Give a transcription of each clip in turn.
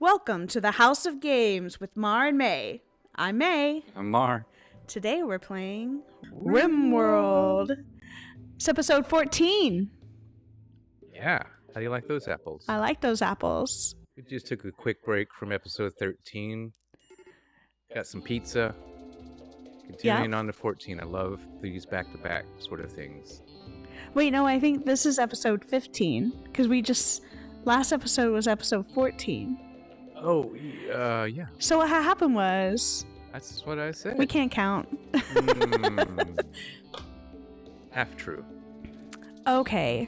Welcome to the House of Games with Mar and May. I'm May. I'm Mar. Today we're playing RimWorld. It's episode 14. Yeah. How do you like those apples? I like those apples. We just took a quick break from episode 13. Got some pizza. Continuing on to 14. I love these back-to-back sort of things. Wait, no, I think this is episode 15. Because last episode was episode 14. Oh, yeah. So what happened was... That's what I said. We can't count. Half true. Okay.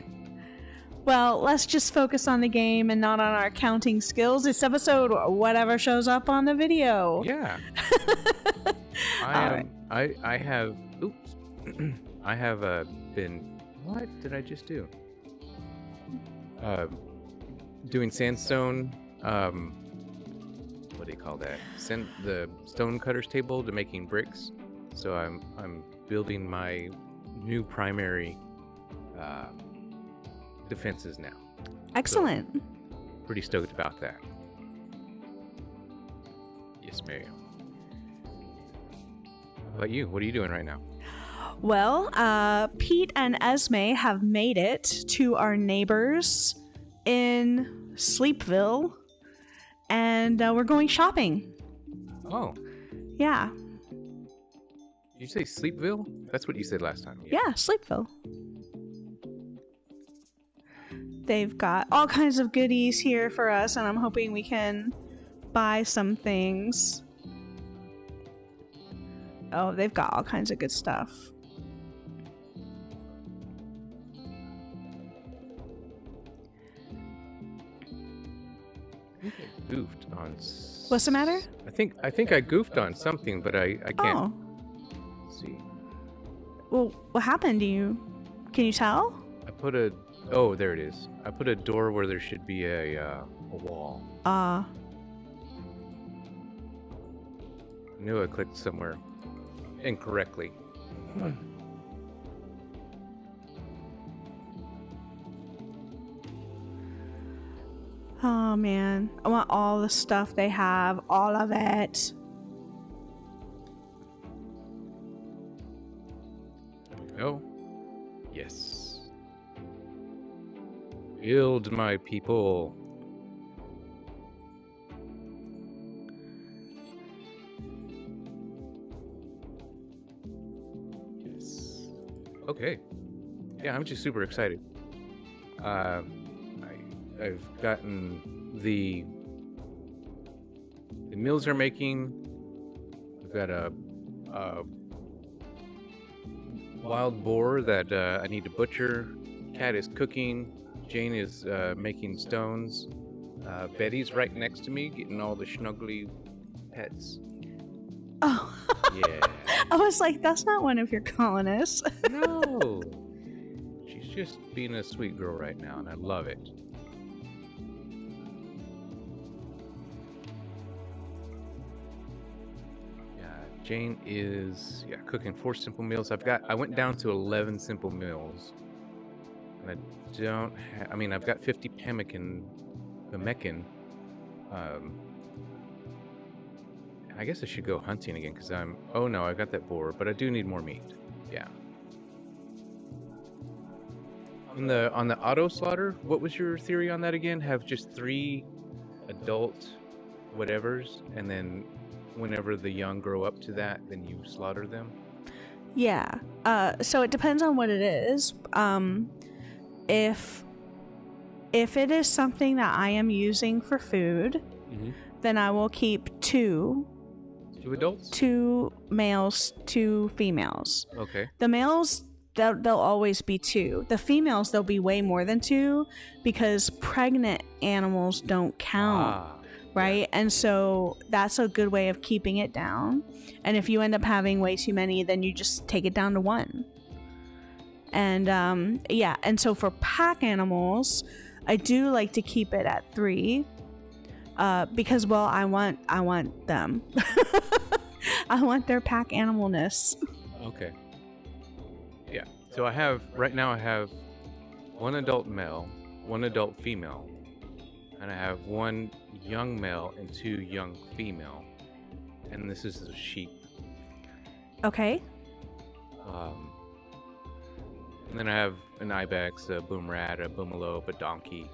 Well, let's just focus on the game and not on our counting skills. This episode, whatever shows up on the video. Yeah. I have... Oops. I have been... What did I just do? Doing sandstone... what do you call that? Send the stone cutters table to making bricks. So I'm building my new primary defenses now. Excellent. So, pretty stoked about that. Yes, ma'am. How about you? What are you doing right now? Well, Pete and Esme have made it to our neighbors in Sleepville. And we're going shopping. Oh. Yeah. Did you say Sleepville? That's what you said last time. Yeah, Sleepville. They've got all kinds of goodies here for us, and I'm hoping we can buy some things. Oh, they've got all kinds of good stuff. Goofed on. What's the matter? I think I goofed on something, but I can't see. Well, what happened? Can you tell? Oh, there it is. I put a door where there should be a wall. I knew I clicked somewhere incorrectly. Oh man, I want all the stuff they have, all of it. Oh, yes. Build, my people. Yes. Okay. Yeah, I'm just super excited. I've gotten the meals are making. I've got a wild boar that I need to butcher. Cat is cooking. Jane is making stones. Betty's right next to me, getting all the snuggly pets. Oh. Yeah. I was like, that's not one of your colonists. No. She's just being a sweet girl right now, and I love it. Jane is cooking 4 simple meals. I went down to 11 simple meals, and I've got 50 pemmican. I guess I should go hunting again because oh no, I got that boar, but I do need more meat. Yeah. On the auto slaughter, what was your theory on that again? Have just 3 adult whatevers, and then whenever the young grow up to that, then you slaughter them? Yeah. So it depends on what it is. If it is something that I am using for food, then I will keep 2. 2 adults? 2 males, 2 females. Okay. The males, they'll always be 2. The females, there'll be way more than 2 because pregnant animals don't count. Right? Yeah. And so that's a good way of keeping it down. And if you end up having way too many, then you just take it down to 1. And and so for pack animals, I do like to keep it at 3 because, well, I want them. I want their pack animalness. Okay. Yeah. So right now I have 1 adult male, 1 adult female. and I have 1 young male and 2 young female. And this is a sheep. Okay. And then I have an ibex, a boom rat, a boomalope, a donkey.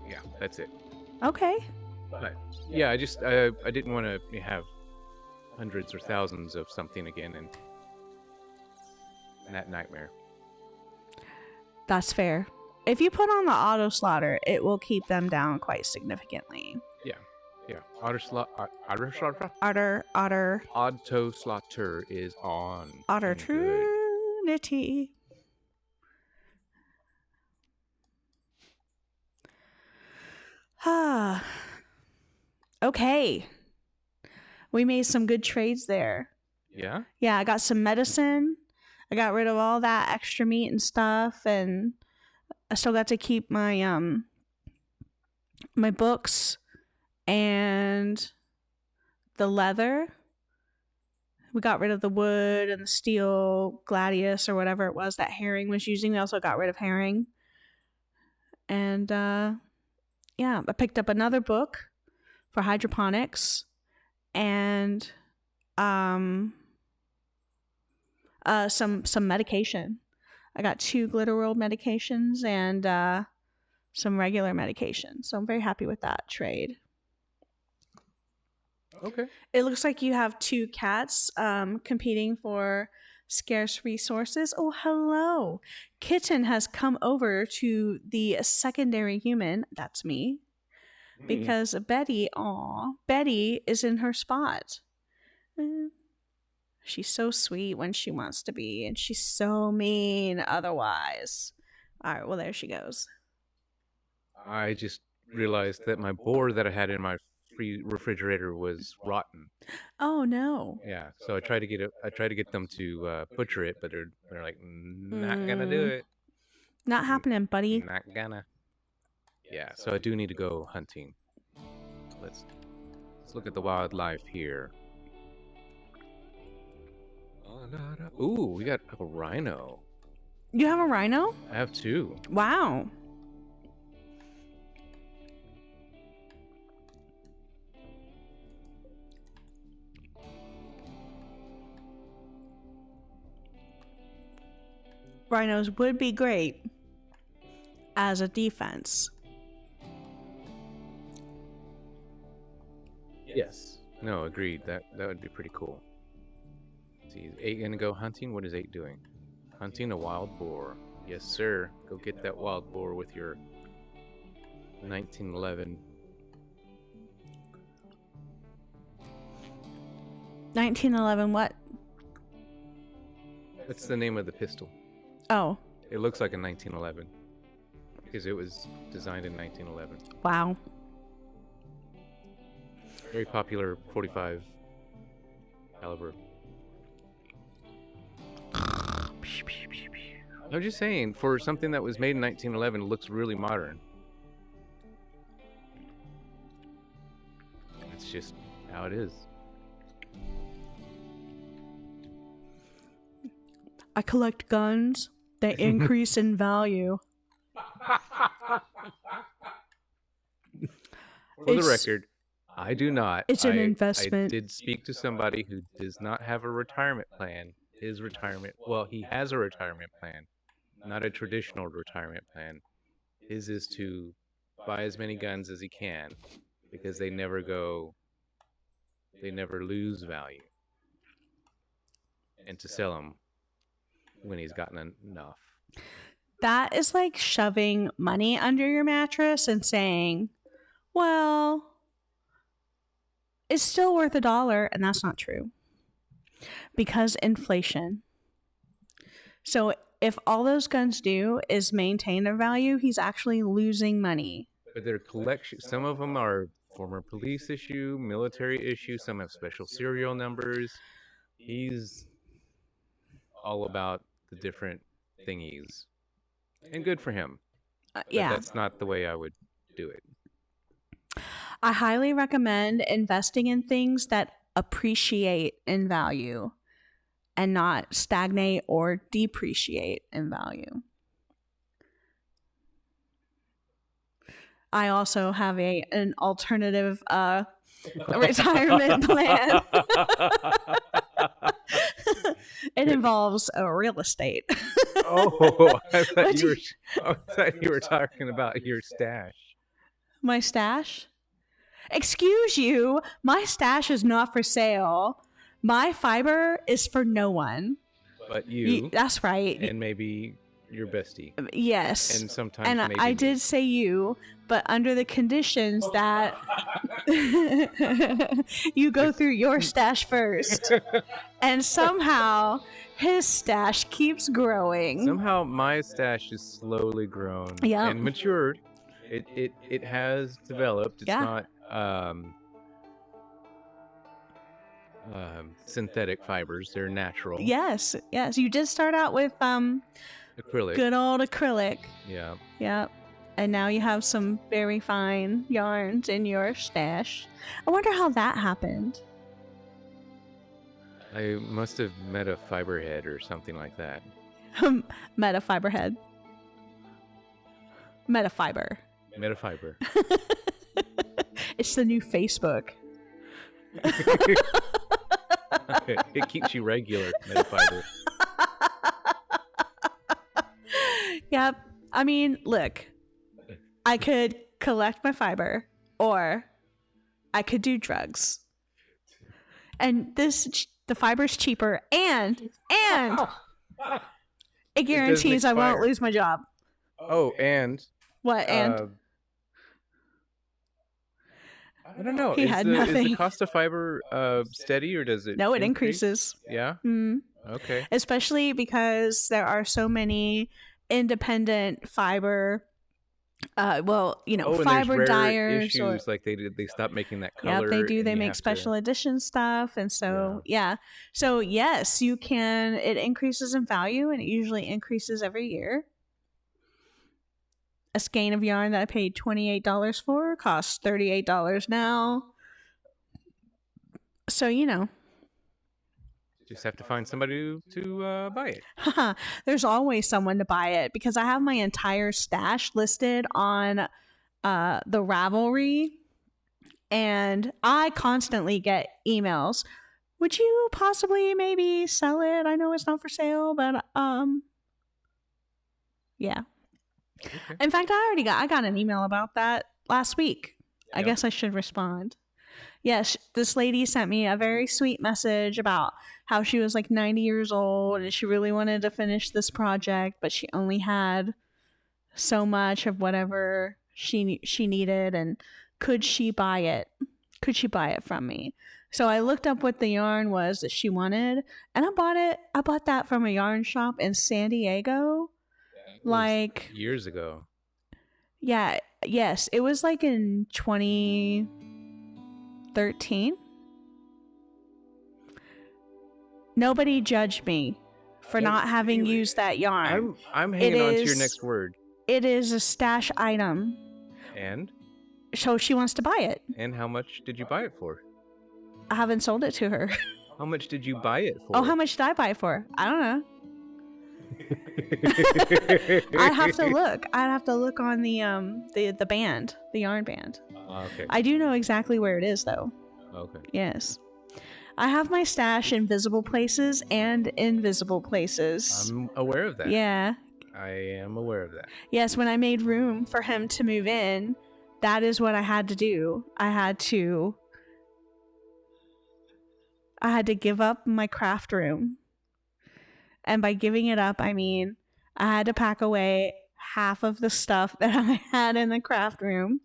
Yeah, that's it. Okay. But yeah, I didn't want to have hundreds or thousands of something again, and that nightmare. That's fair. If you put on the auto slaughter, it will keep them down quite significantly. Yeah. Auto slaughter is on. Otter Trinity. Okay. We made some good trades there. Yeah? Yeah, I got some medicine. I got rid of all that extra meat and stuff, and I still got to keep my my books and the leather. We got rid of the wood and the steel gladius or whatever it was that Herring was using. We also got rid of Herring. And yeah, I picked up another book for hydroponics and some medication. I got 2 Glitter World medications and some regular medication. So I'm very happy with that trade. Okay. It looks like you have 2 cats competing for scarce resources. Oh, hello. Kitten has come over to the secondary human. That's me. Because Betty is in her spot. She's so sweet when she wants to be, and she's so mean otherwise. All right, well, there she goes. I just realized that my boar that I had in my free refrigerator was rotten. Oh no. Yeah, so I tried to get them to butcher it, but they're like, not gonna do it. Not happening, buddy. Not gonna. Yeah, so I do need to go hunting. Let's look at the wildlife here. Ooh, we got a rhino. You have a rhino? I have 2. Wow. Rhinos would be great as a defense. Yes. No, agreed. That would be pretty cool. Let's see, is 8 gonna go hunting? What is 8 doing? Hunting a wild boar. Yes, sir. Go get that wild boar with your 1911. 1911 what? That's the name of the pistol. Oh. It looks like a 1911 because it was designed in 1911. Wow. Very popular 45 caliber. I'm just saying, for something that was made in 1911, it looks really modern. It's just how it is. I collect guns. They increase in value. For the record, I do not. It's an investment. I did speak to somebody who does not have a retirement plan. He has a retirement plan, not a traditional retirement plan. His is to buy as many guns as he can because they never lose value, and to sell them when he's gotten enough. That is like shoving money under your mattress and saying, well, it's still worth $1, and that's not true. Because inflation. So if all those guns do is maintain their value, he's actually losing money. But their collection, some of them are former police issue, military issue, some have special serial numbers. He's all about the different thingies. And good for him. Yeah. That's not the way I would do it. I highly recommend investing in things that appreciate in value and not stagnate or depreciate in value. I also have an alternative retirement plan. It involves real estate. Oh, I thought you were talking about your stash. My stash? Excuse you, my stash is not for sale. My fiber is for no one. But you. That's right. And maybe your bestie. Yes. And sometimes and maybe I me. did say you, but under the conditions that you go through your stash first. And somehow his stash keeps growing. Somehow my stash is slowly grown and matured. It has developed. It's not synthetic fibers. They're natural. Yes. You did start out with acrylic. Good old acrylic. Yeah. Yep. And now you have some very fine yarns in your stash. I wonder how that happened. I must have met a fiberhead or something like that. Met a fiberhead. Metafiber. Metafiber. It's the new Facebook. It keeps you regular, Metafiber. Yep. I mean, look. I could collect my fiber, or I could do drugs. And the fiber's cheaper, and it guarantees I won't lose my job. Oh, and what? And I don't know. He had nothing. Is the cost of fiber steady, or does it? No, it increases. Yeah. Okay. Especially because there are so many independent fiber. Fiber dyers. Issues, like they stopped making that color. Yeah, they do. They make special edition stuff, and so So yes, you can. It increases in value, and it usually increases every year. A skein of yarn that I paid $28 for costs $38 now. So just have to find somebody to buy it. There's always someone to buy it because I have my entire stash listed on the Ravelry, and I constantly get emails. Would you possibly maybe sell it? I know it's not for sale, but yeah. Okay. In fact, I got an email about that last week. Yep. I guess I should respond. Yes, this lady sent me a very sweet message about how she was like 90 years old and she really wanted to finish this project, but she only had so much of whatever she needed, and could she buy it? Could she buy it from me? So I looked up what the yarn was that she wanted, and I bought it. I bought that from a yarn shop in San Diego. Like years ago. Yeah, yes, it was like in 2013. Nobody judged me for not having used that yarn. I'm hanging on to your next word. It is a stash item. And? So she wants to buy it. And how much did you buy it for? I haven't sold it to her. How much did you buy it for? Oh, how much did I buy it for? I don't know. I'd have to look. I'd have to look on the band, the yarn band. Okay. I do know exactly where it is, though. Okay. Yes. I have my stash in visible places and invisible places. I'm aware of that. Yeah. I am aware of that. Yes, when I made room for him to move in, that is what I had to do. I had to give up my craft room. And by giving it up, I mean I had to pack away half of the stuff that I had in the craft room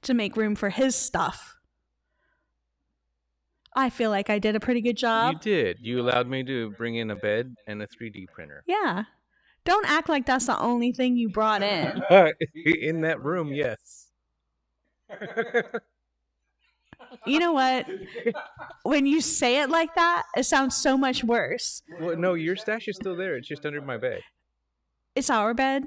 to make room for his stuff. I feel like I did a pretty good job. You did. You allowed me to bring in a bed and a 3D printer. Yeah. Don't act like that's the only thing you brought in. In that room, yes. You know what? When you say it like that, it sounds so much worse. Well, no, your stash is still there. It's just under my bed. It's our bed?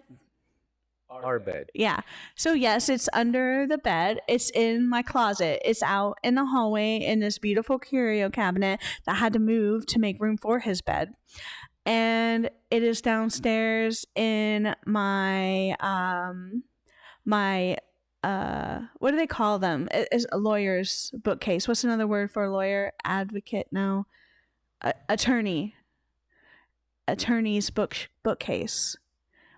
Our bed. Yeah. So yes, it's under the bed. It's in my closet. It's out in the hallway in this beautiful curio cabinet that I had to move to make room for his bed. And it is downstairs in my my what do they call them? It's a lawyer's bookcase. What's another word for a lawyer? Advocate? No. Attorney's bookcase.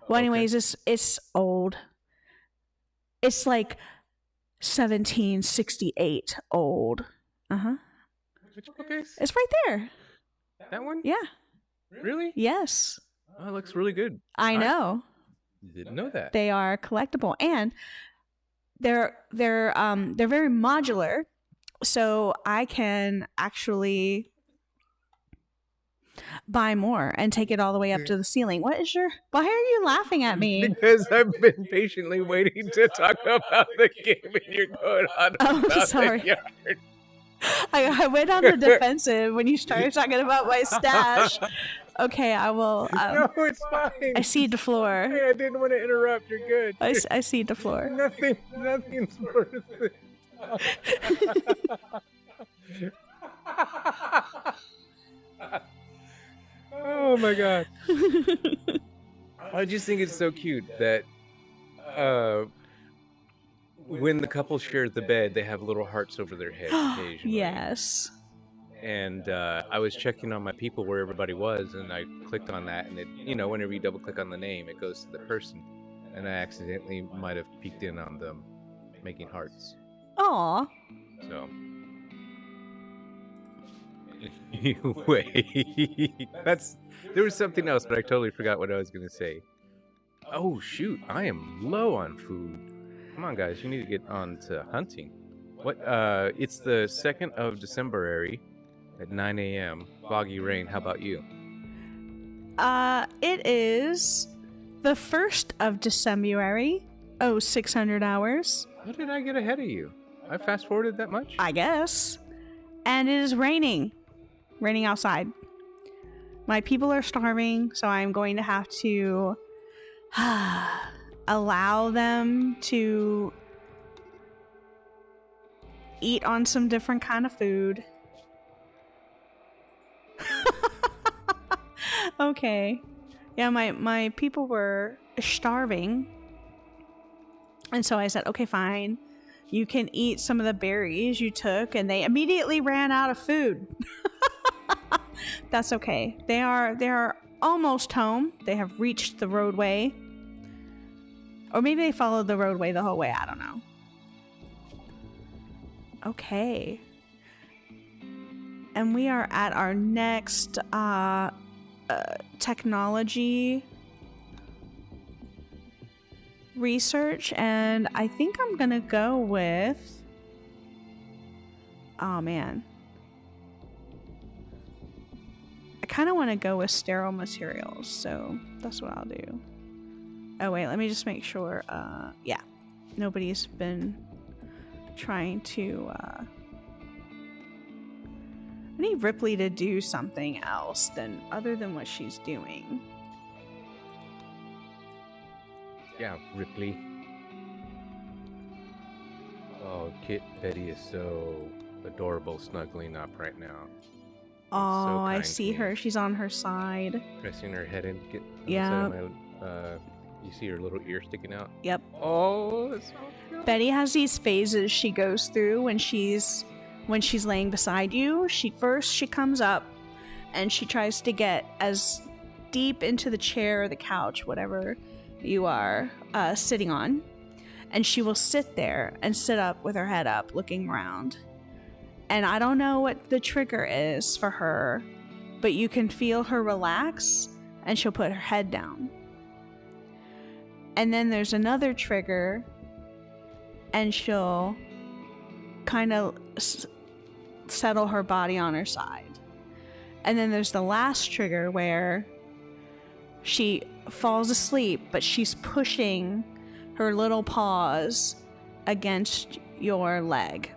Well, anyways, it's old. It's like 1768 old. Which bookcase? It's right there. That one? Yeah. Really? Yes. Oh, it looks really good. I know. Didn't know that. They are collectible, and they're very modular, so I can actually buy more and take it all the way up to the ceiling. Why are you laughing at me? Because I've been patiently waiting to talk about the game and you're going on about sorry. the yard. I went on the defensive when you started talking about my stash. Okay, I will. No, it's fine. I cede the floor. Hey, I didn't want to interrupt. You're good. I cede the floor. Nothing's worth it. Oh my god. I just think it's so cute that when the couple shares the bed, they have little hearts over their heads occasionally. Yes. And I was checking on my people where everybody was, and I clicked on that, and it, whenever you double click on the name, it goes to the person, and I accidentally might have peeked in on them making hearts. Aw. So. Wait. There was something else, but I totally forgot what I was going to say. Oh, shoot. I am low on food. Come on, guys. You need to get on to hunting. What? It's the 2nd of December at 9 a.m. Foggy rain. How about you? It is the 1st of December. 600 hours. How did I get ahead of you? I fast forwarded that much? I guess. And it is raining. Raining outside. My people are starving, so I'm going to have to allow them to eat on some different kind of food. Okay. Yeah, my people were starving. And so I said, okay, fine. You can eat some of the berries you took, and they immediately ran out of food. That's okay. They are almost home. They have reached the roadway. Or maybe they followed the roadway the whole way. I don't know. Okay. And we are at our next technology research, and I think I'm gonna go with... Oh, man. I kind of want to go with sterile materials, so that's what I'll do. Oh, wait, let me just make sure. Yeah, nobody's been trying to... I need Ripley to do something else other than what she's doing. Yeah, Ripley. Oh, Betty is so adorable snuggling up right now. Oh, so I see her. She's on her side. Pressing her head in. Yeah. You see her little ear sticking out? Yep. Oh, that's so cute. Betty has these phases she goes through when she's laying beside you. She comes up and she tries to get as deep into the chair or the couch, whatever you are sitting on, and she will sit there and sit up with her head up looking around. And I don't know what the trigger is for her, but you can feel her relax and she'll put her head down. And then there's another trigger and she'll kind of settle her body on her side. And then there's the last trigger where she falls asleep, but she's pushing her little paws against your leg.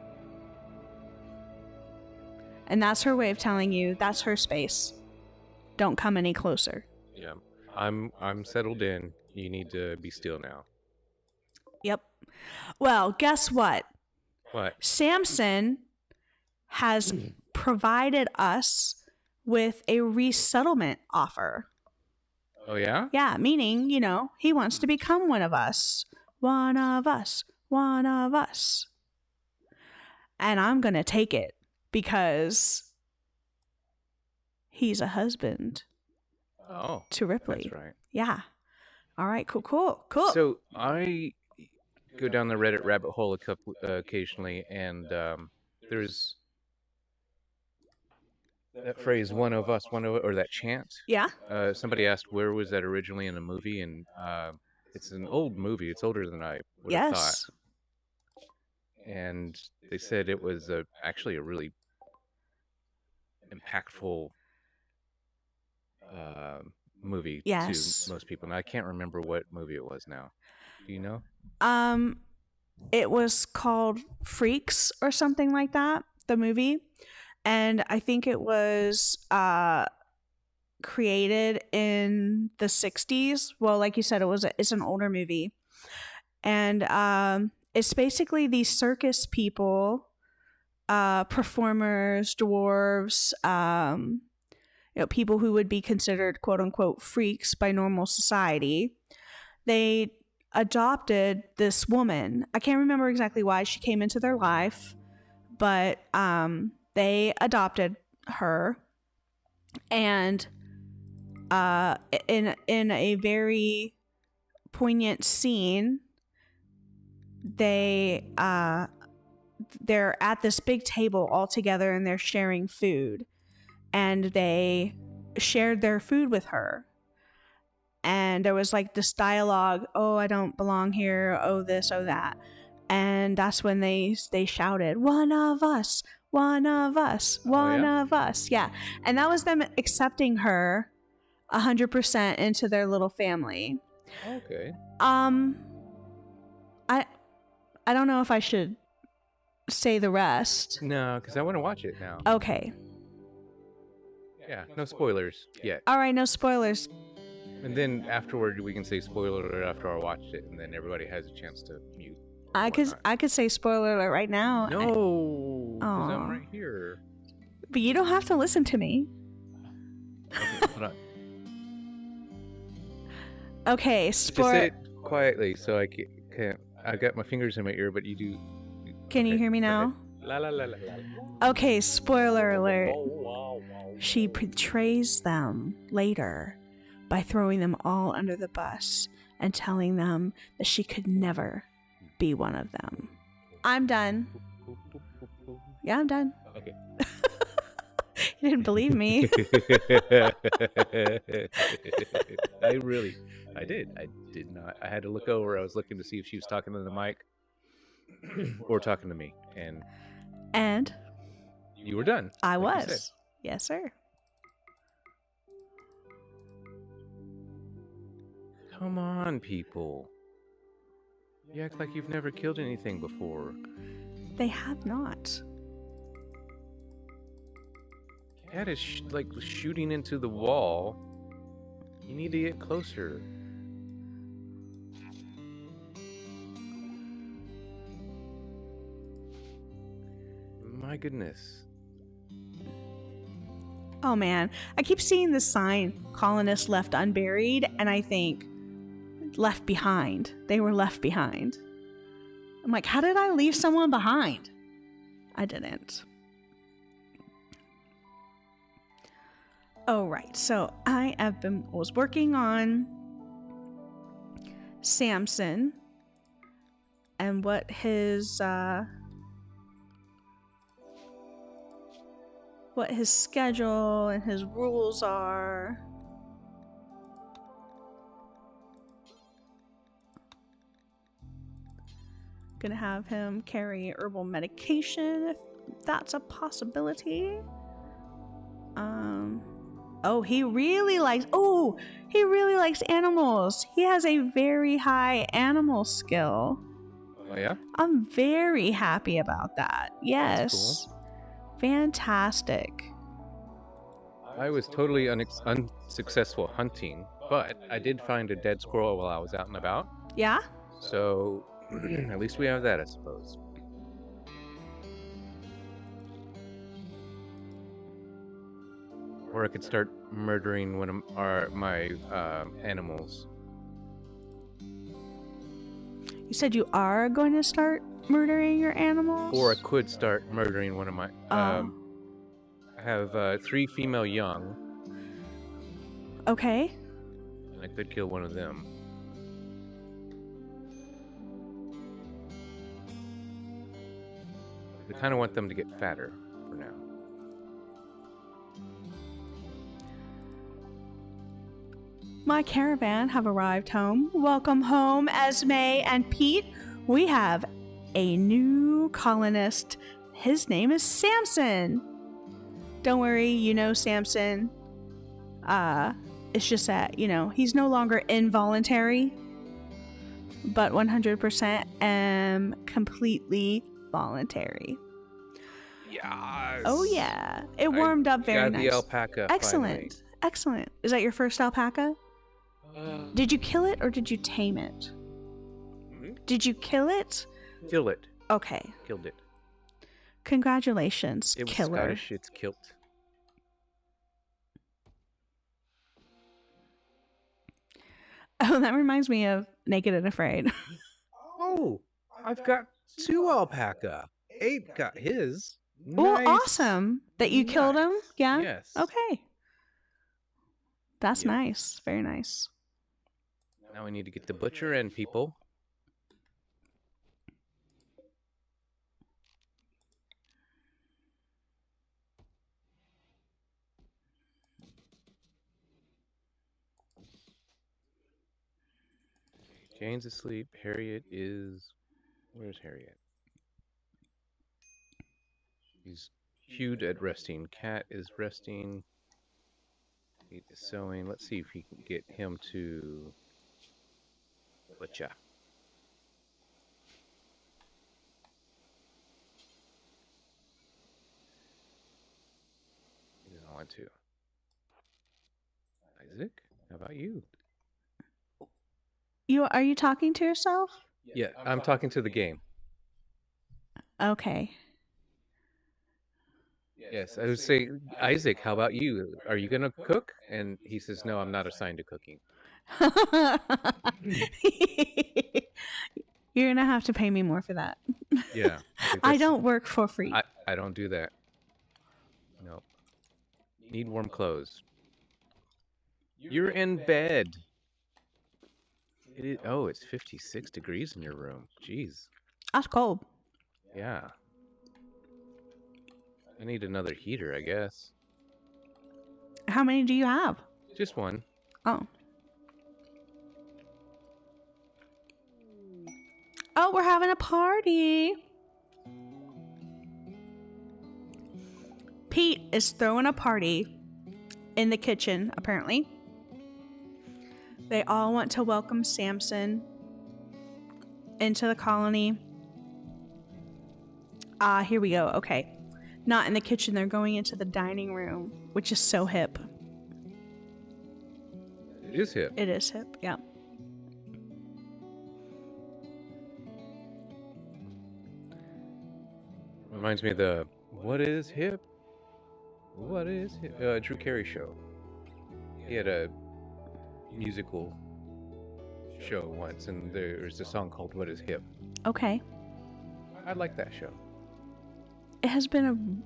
And that's her way of telling you that's her space. Don't come any closer. Yeah. I'm settled in. You need to be still now. Yep. Well, guess what? What? Samson has provided us with a resettlement offer. Oh, yeah? Yeah, meaning, he wants to become one of us. One of us. one of us. And I'm going to take it because he's a husband to Ripley. That's right. Yeah. All right, cool. So I go down the Reddit rabbit hole occasionally, and there's that phrase "one of us," or that chant. Yeah. Somebody asked where was that originally in a movie, and it's an old movie. It's older than I would have thought. Yes. And they said it was actually a really impactful movie to most people. Now I can't remember what movie it was now. Do you know? It was called Freaks or something like that, the movie. And I think it was created in the 60s. Well, like you said, it's an older movie. And it's basically these circus people, performers, dwarves, people who would be considered quote unquote freaks by normal society. They adopted this woman. I can't remember exactly why she came into their life, but they adopted her. And in a very poignant scene, they're at this big table all together and they're sharing food, and they shared their food with her. And there was like this dialogue, oh, I don't belong here, oh this, oh that. And that's when they shouted, one of us, one of us, one of us. Yeah. And that was them accepting her 100% into their little family. Okay. I don't know if I should say the rest. No, because I want to watch it now. Okay. Yeah, no spoilers yet. All right, no spoilers. And then afterward, we can say spoiler alert after I watched it, and then everybody has a chance to mute. I could say spoiler alert right now. No, because I'm right here. But you don't have to listen to me. Okay, hold on. Okay, Just say it quietly so I can't. I got my fingers in my ear, but you do. Can you hear me now? La la la la la. Okay, spoiler alert. She betrays them later by throwing them all under the bus and telling them that she could never be one of them. I'm done. Yeah, I'm done. Okay. You didn't believe me. I did. I did not. I had to look over. I was looking to see if she was talking to the mic or talking to me. And you were done. I was. Yes, sir. Come on, people. You act like you've never killed anything before. They have not. Cat is like shooting into the wall. You need to get closer. My goodness. Oh man, I keep seeing this sign, colonists left unburied, and I think left behind. They were left behind. I'm like, how did I leave someone behind? I didn't. Oh, right. So I was working on Samson and what his schedule and his rules are. Gonna have him carry herbal medication if that's a possibility. He really likes animals. He has a very high animal skill. Oh yeah? I'm very happy about that. Yes. That's cool. Fantastic. I was totally unsuccessful hunting, but I did find a dead squirrel while I was out and about. Yeah? So at least we have that, I suppose. Or I could start murdering one of my animals. You said you are going to start murdering your animals? Or I could start murdering one of my... I have 3 female young. Okay. And I could kill one of them. I kind of want them to get fatter for now. My caravan have arrived home. Welcome home, Esme and Pete. We have a new colonist. His name is Samson. Don't worry, you know Samson. It's just that, he's no longer involuntary, but 100% am completely voluntary. Yes. Oh yeah, it warmed up very nice. Got the alpaca. Excellent, finally. Excellent. Is that your first alpaca? Did you kill it or did you tame it? Did you kill it? Kill it. Okay. Killed it. Congratulations, it was killer. Scottish. It's kilt. Oh, that reminds me of Naked and Afraid. Oh, I've got 2 alpaca. Abe got his. Oh, Nice. awesome that you killed him. Yeah. Yes. Okay. That's Yep. nice. Very nice. Now we need to get the butcher and people. Jane's asleep. Harriet is... Where's Harriet? He's Hewed at resting. Cat is resting. Pete is sewing. Let's see if he can get him to... Butcher. He doesn't want to. Isaac, how about you? Are you talking to yourself? Yeah, I'm talking to the game. Okay. Yes, I would say, Isaac, how about you? Are you going to cook? And he says, no, I'm not assigned to cooking. You're gonna have to pay me more for that. Yeah. I don't work for free. I don't do that. No. Need warm clothes. You're in bed. It is, oh, it's 56 degrees in your room. Jeez. That's cold. Yeah. I need another heater, I guess. How many do you have? Just one. Oh. Oh, we're having a party. Pete is throwing a party in the kitchen, apparently. They all want to welcome Samson into the colony. Here we go. Okay. Not in the kitchen. They're going into the dining room, which is so hip. It is hip. It is hip, yeah. Reminds me of the What is Hip? What is hip? Drew Cary show. He had a musical show once, and there's a song called What is Hip. Okay. I like that show. It has been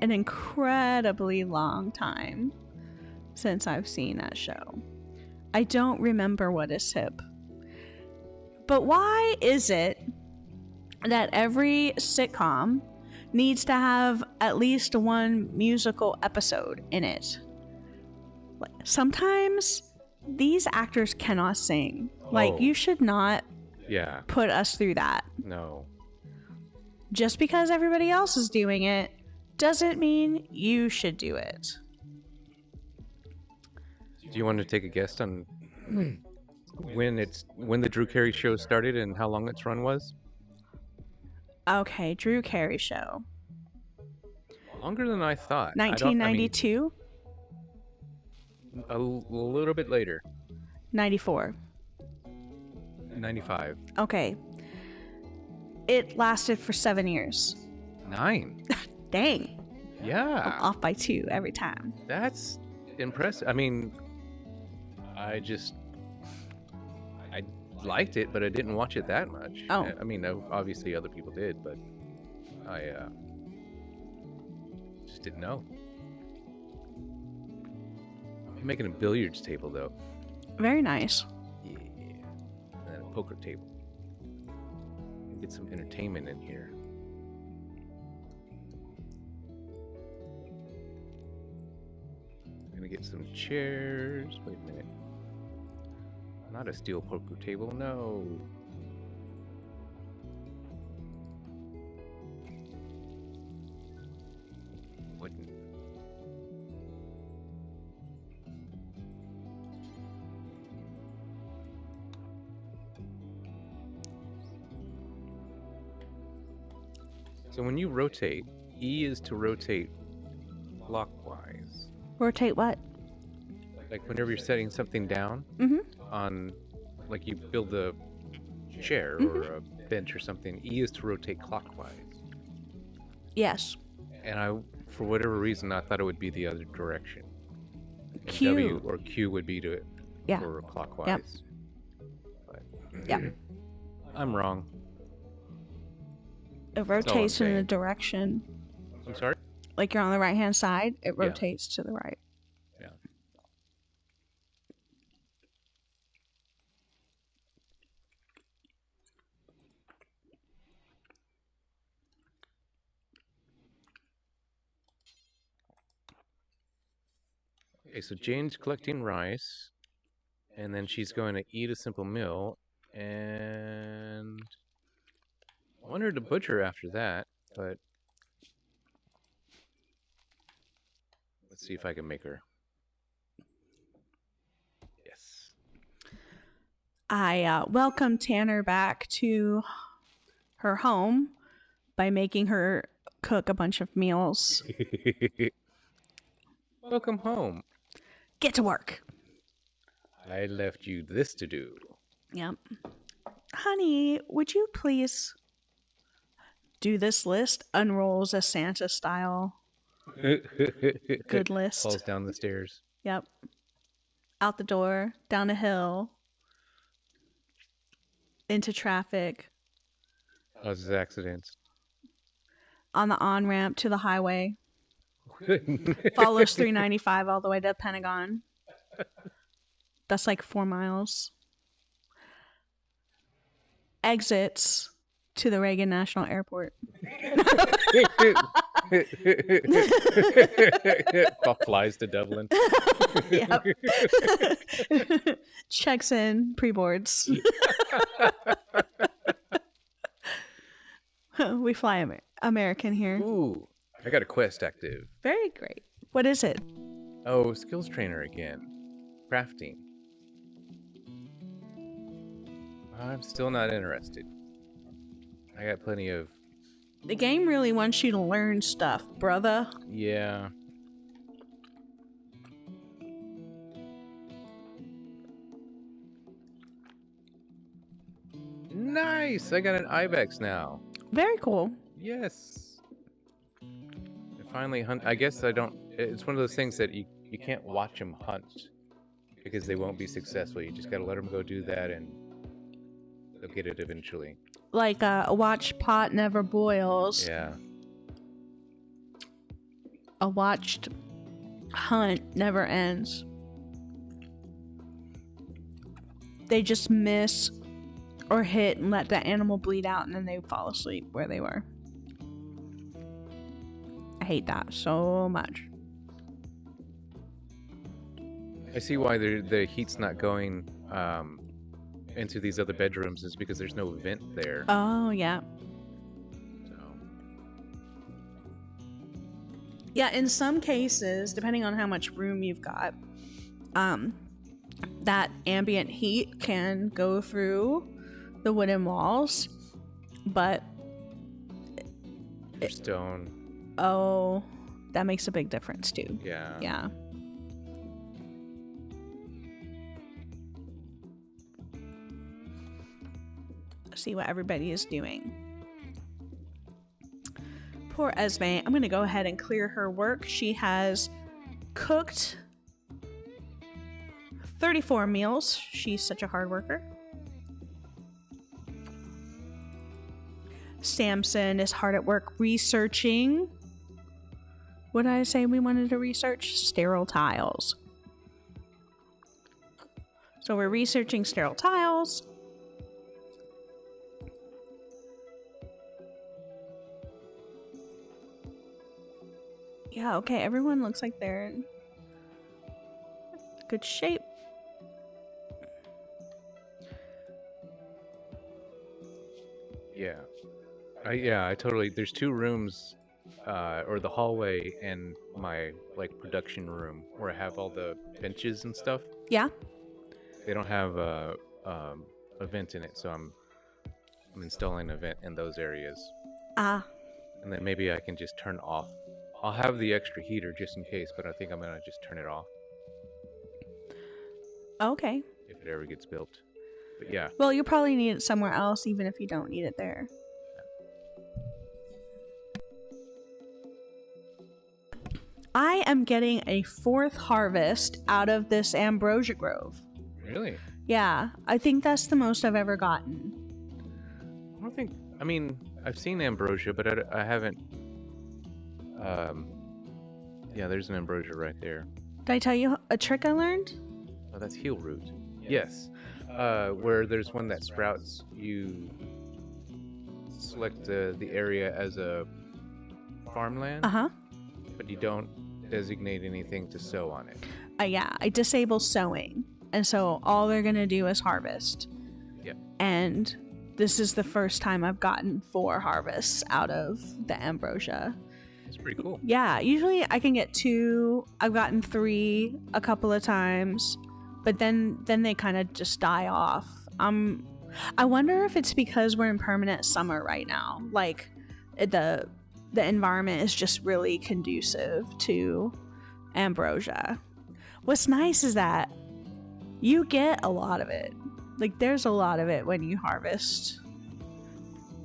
an incredibly long time since I've seen that show. I don't remember what is hip. But why is it that every sitcom needs to have at least one musical episode in it? Sometimes these actors cannot sing. Like, you should not put us through that. No. Just because everybody else is doing it doesn't mean you should do it. Do you want to take a guess on when the Drew Cary show started and how long its run was? Okay, Drew Cary show. Longer than I thought. 1992? A little bit later. 94. 95. Okay. It lasted for 7 years. 9. Dang. Yeah. I'm off by 2 every time. That's impressive. I mean, I liked it, but I didn't watch it that much. Oh. I mean, obviously other people did, but I just didn't know. I'm making a billiards table, though. Very nice. Yeah. And then a poker table. Get some entertainment in here. I'm gonna get some chairs. Wait a minute. Not a steel poker table, no. Wooden. So when you rotate, E is to rotate clockwise. Rotate what? Like whenever you're setting something down on, like you build a chair or a bench or something, E is to rotate clockwise. Yes. And I, for whatever reason, I thought it would be the other direction. And Q. W or Q would be to Yeah. for clockwise. Yep. But, Yep. I'm wrong. It rotates in a saying. direction. I'm sorry? Like you're on the right-hand side, it Yeah. rotates to the right. Yeah. Okay, so Jane's collecting rice, and then she's going to eat a simple meal, and I want her to butcher after that, but let's see if I can make her. Yes. I welcome Tanner back to her home by making her cook a bunch of meals. Welcome home. Get to work. I left you this to do. Yep. Honey, would you please do this list? Unrolls a Santa style. Good list. Falls down the stairs. Yep. Out the door, down a hill, into traffic, Causes accidents. on the on-ramp to the highway, follows 395 all the way to Pentagon. That's like 4 miles. Exits to the Reagan National Airport. Flies to Dublin. Yep. Checks in, pre-boards. We fly American here. Ooh, I got a quest active. Very great. What is it? Oh, skills trainer again. Crafting. I'm still not interested. I got plenty of... The game really wants you to learn stuff, brother. Yeah. Nice! I got an ibex now. Very cool. Yes. I finally hunt. I guess I don't... It's one of those things that you can't watch them hunt because they won't be successful. You just gotta let them go do that and they'll get it eventually. Like a watched pot never boils. Yeah. A watched hunt never ends. They just miss or hit and let the animal bleed out and then they fall asleep where they were. I hate that so much. I see why the heat's not going into these other bedrooms is because there's no vent there. Oh, yeah. So. Yeah, in some cases, depending on how much room you've got, that ambient heat can go through the wooden walls, but Stone. oh, that makes a big difference too. Yeah. Yeah. See what everybody is doing. Poor Esme. I'm going to go ahead and clear her work. She has cooked 34 meals. She's such a hard worker. Samson is hard at work researching. What did I say we wanted to research? Sterile tiles. So we're researching sterile tiles. Yeah, okay, everyone looks like they're in good shape. Yeah. I totally. There's 2 rooms, or the hallway and my like production room where I have all the benches and stuff. Yeah. They don't have a vent in it, so I'm installing a vent in those areas. Ah. And then maybe I can just turn off. I'll have the extra heater just in case, but I think I'm gonna just turn it off Okay. if it ever gets built. But yeah. Well, you'll probably need it somewhere else, even if you don't need it there. I am getting a 4th harvest out of this ambrosia grove. Really? Yeah, I think that's the most I've ever gotten. I don't think. I mean, I've seen ambrosia, but I haven't. Yeah, there's an ambrosia right there. Did I tell you a trick I learned? Oh, that's heel root. Yes. Where there's one that sprouts, you select the area as a farmland. But you don't designate anything to sow on it. Yeah, I disable sowing, and so all they're gonna do is harvest. Yeah. And this is the first time I've gotten 4 harvests out of the ambrosia. It's pretty cool. Yeah, usually I can get 2. I've gotten 3 a couple of times, but then they kind of just die off. I wonder if it's because we're in permanent summer right now. Like the environment is just really conducive to ambrosia. What's nice is that you get a lot of it. Like there's a lot of it when you harvest.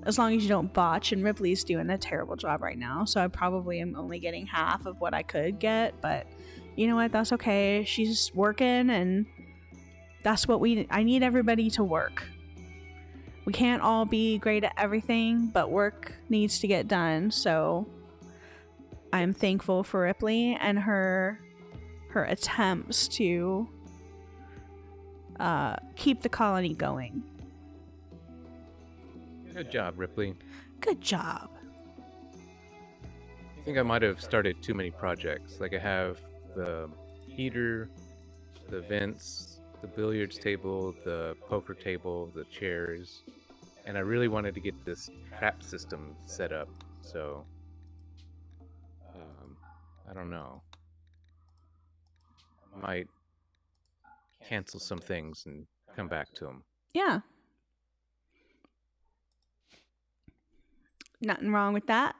As long as you don't botch, and Ripley's doing a terrible job right now, so I probably am only getting half of what I could get, but you know what, that's okay. She's working, and that's what I need everybody to work. We can't all be great at everything, but work needs to get done, so I'm thankful for Ripley and her attempts to keep the colony going. Good job, Ripley. Good job. I think I might have started too many projects. Like I have the heater, the vents, the billiards table, the poker table, the chairs, and I really wanted to get this trap system set up. So, I don't know. I might cancel some things and come back to them. Yeah. Nothing wrong with that.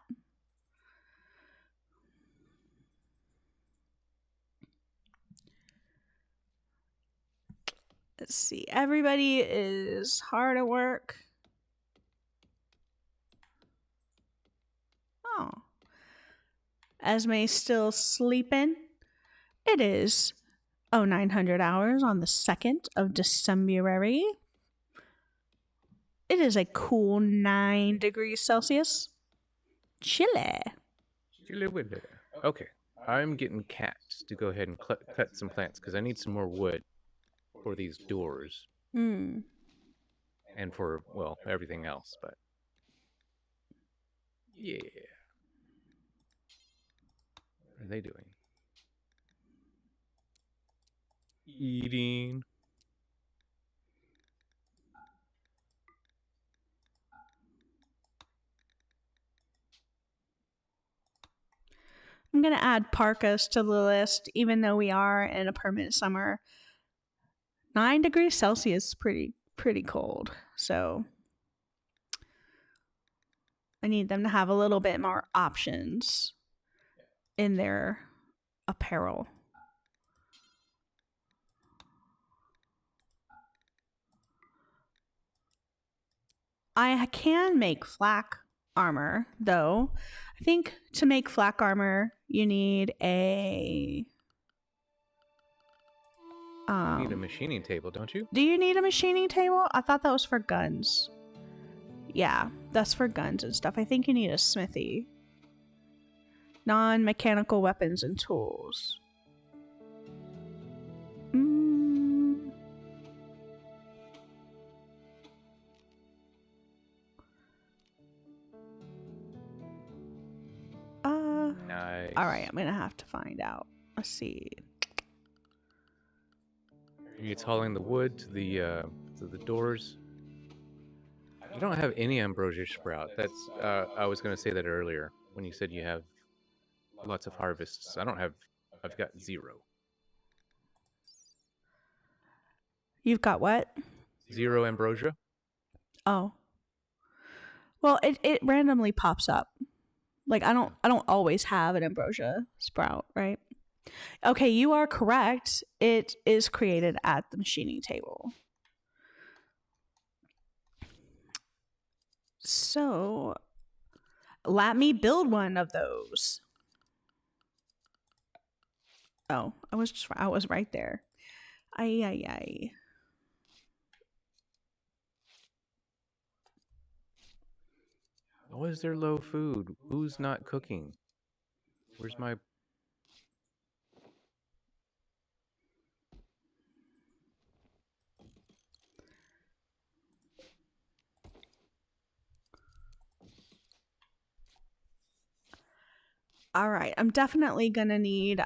Let's see. Everybody is hard at work. Oh. Esme's still sleeping. It is 0900 hours on the 2nd of December. It is a cool 9 degrees Celsius. Chilly. Chilly winter. Okay, I'm getting cats to go ahead and cut some plants because I need some more wood for these doors. And for, well, everything else, but yeah. What are they doing? Eating. I'm going to add parkas to the list, even though we are in a permanent summer. 9 degrees Celsius is pretty cold. So I need them to have a little bit more options in their apparel. I can make flak armor, though. I think to make flak armor, you need a... You need a machining table, don't you? Do you need a machining table? I thought that was for guns. Yeah, that's for guns and stuff. I think you need a smithy. Non-mechanical weapons and tools. Nice. All right, I'm gonna have to find out. Let's see. It's hauling the wood to the doors. You don't have any ambrosia sprout. That's I was gonna say that earlier when you said you have lots of harvests. I've got 0. You've got what? 0 ambrosia. Oh. Well, it randomly pops up. Like I don't always have an ambrosia sprout, right? Okay, you are correct. It is created at the machining table. So, let me build one of those. Oh, I was right there. Ay. Why is there low food? Who's not cooking? Where's my... All right, I'm definitely gonna need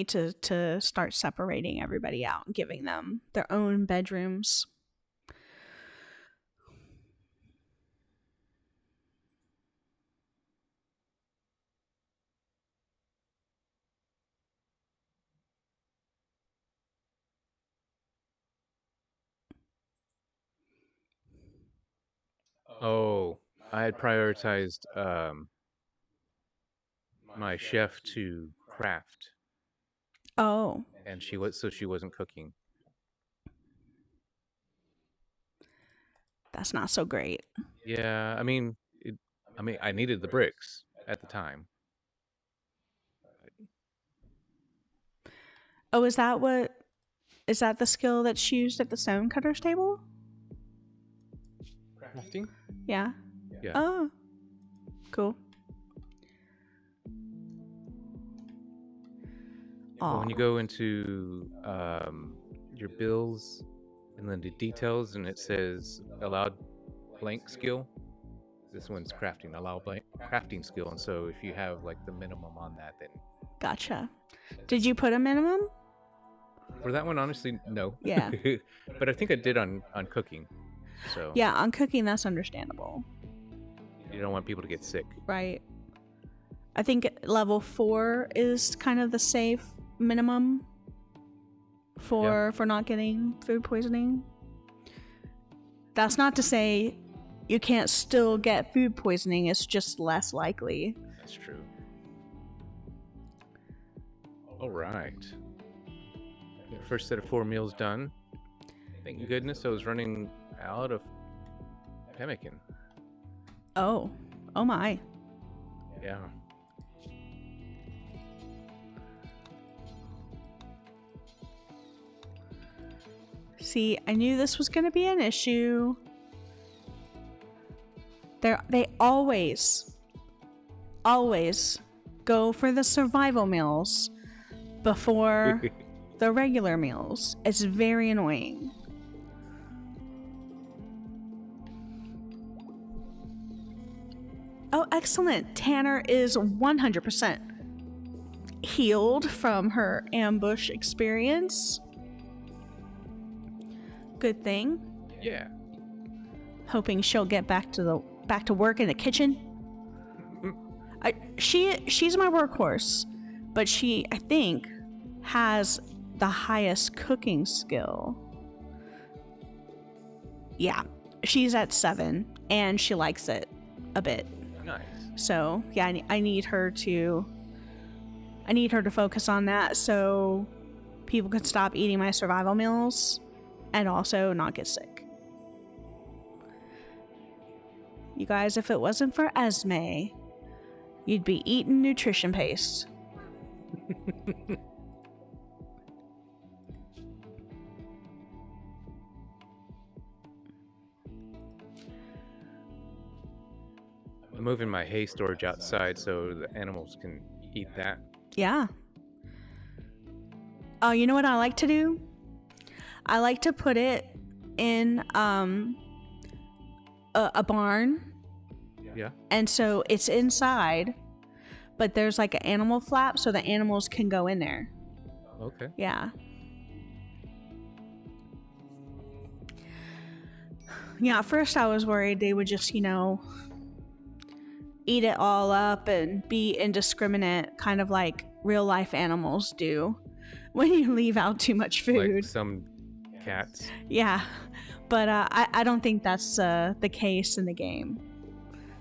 to start separating everybody out and giving them their own bedrooms. Oh, I had prioritized my chef to craft, Oh, and she wasn't cooking. that's not so great. Yeah, I mean, I needed the bricks at the time. Oh, is that the skill that's used at the stone cutter's table? Crafting? Yeah. Yeah. Oh, cool. When you go into your bills and then the details, and it says allowed blank skill, this one's crafting, allow blank crafting skill. And so if you have like the minimum on that, then... Gotcha. Did you put a minimum? For that one, honestly, no. Yeah. But I think I did on cooking. So Yeah, on cooking, that's understandable. you don't want people to get sick. Right. I think level 4 is kind of the safe minimum for not getting food poisoning. That's not to say you can't still get food poisoning, it's just less likely. That's true. All right. First set of 4 meals done. Thank goodness I was running out of pemmican. Oh my. Yeah. See, I knew this was going to be an issue. They always go for the survival meals before the regular meals. It's very annoying. Oh, excellent. Tanner is 100% healed from her ambush experience. Good thing. Yeah. Hoping she'll get back to work in the kitchen. She's my workhorse, but she, I think, has the highest cooking skill. Yeah, she's at 7, and she likes it a bit. Nice. So yeah, I need her to focus on that, so people can stop eating my survival meals, and also not get sick. You guys, if it wasn't for Esme, you'd be eating nutrition paste. I'm moving my hay storage outside so the animals can eat that. Yeah. Oh, you know what I like to do? I like to put it in a barn. Yeah. And so it's inside, but there's like an animal flap so the animals can go in there. Okay. Yeah. Yeah, at first I was worried they would just, eat it all up and be indiscriminate, kind of like real life animals do when you leave out too much food. Like some cats. Yeah, but I don't think that's the case in the game.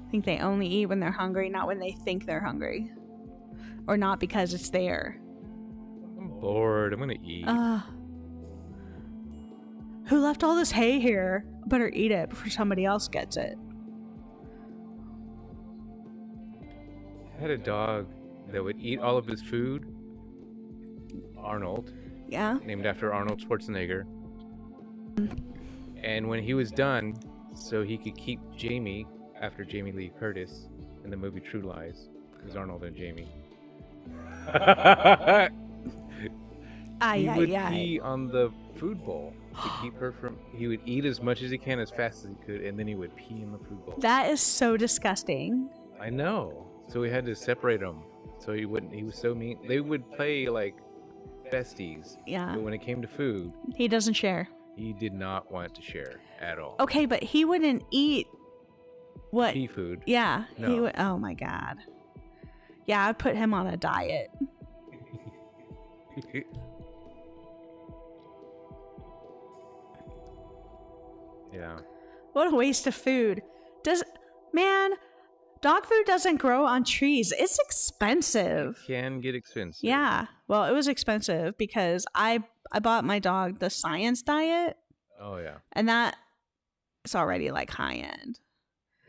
I think they only eat when they're hungry, not when they think they're hungry. Or not because it's there. I'm bored. I'm gonna eat. Who left all this hay here? Better eat it before somebody else gets it. I had a dog that would eat all of his food. Arnold. Yeah? Named after Arnold Schwarzenegger. And when he was done, so he could keep Jamie after Jamie Lee Curtis in the movie True Lies. It was Arnold and Jamie. He would pee on the food bowl to keep her from. He would eat as much as he can as fast as he could, and then he would pee in the food bowl. That is so disgusting. I know. So we had to separate him so he wouldn't. He was so mean. They would play like besties. Yeah. But when it came to food, he doesn't share. He did not want to share at all. Okay, but he wouldn't eat what? Pea food. Yeah. No. He would. Oh my god. Yeah, I'd put him on a diet. Yeah. What a waste of food. Dog food doesn't grow on trees. It's expensive. It can get expensive. Yeah. Well, it was expensive because I bought my dog the science diet. Oh yeah. And that is already like high end.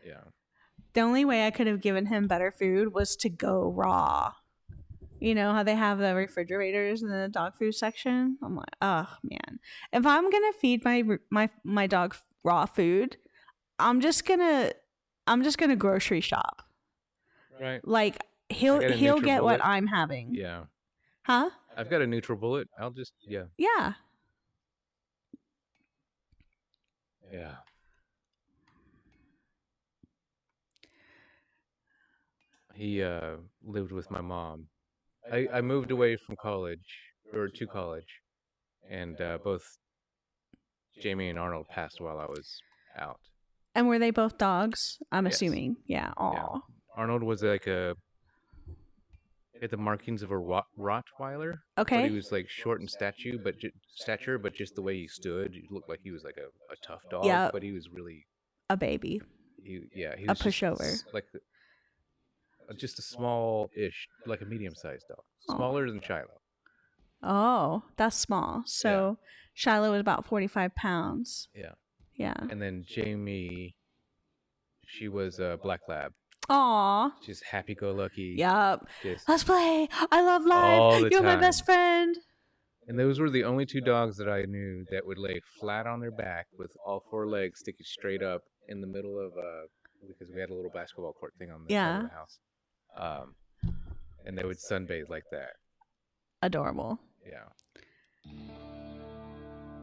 Yeah. The only way I could have given him better food was to go raw. You know how they have the refrigerators in the dog food section? I'm like, oh man. If I'm gonna feed my dog raw food, I'm just gonna grocery shop. Right. Like he'll get what I'm having. Yeah. Huh? I've got a NutriBullet. I'll just Yeah. Yeah. He lived with my mom. I moved away from to college, and both Jamie and Arnold passed while I was out. And were they both dogs? I'm Yes. assuming. Yeah. Aw. Yeah. Arnold was like had the markings of a Rottweiler. Okay. But he was like short in stature, but just the way he stood, he looked like he was like a tough dog. Yeah. But he was really a baby. He was a pushover. like just a small-ish, like a medium-sized dog, smaller than Shiloh. Oh, that's small. So Shiloh was about 45 pounds. Yeah. Yeah. And then Jamie, she was a black lab. Aw. She's happy-go-lucky. Yup. Let's play. I love life. You're my best friend. And those were the only two dogs that I knew that would lay flat on their back with all four legs sticking straight up in the middle of because we had a little basketball court thing on the side of the house. And they would sunbathe like that. Adorable. Yeah.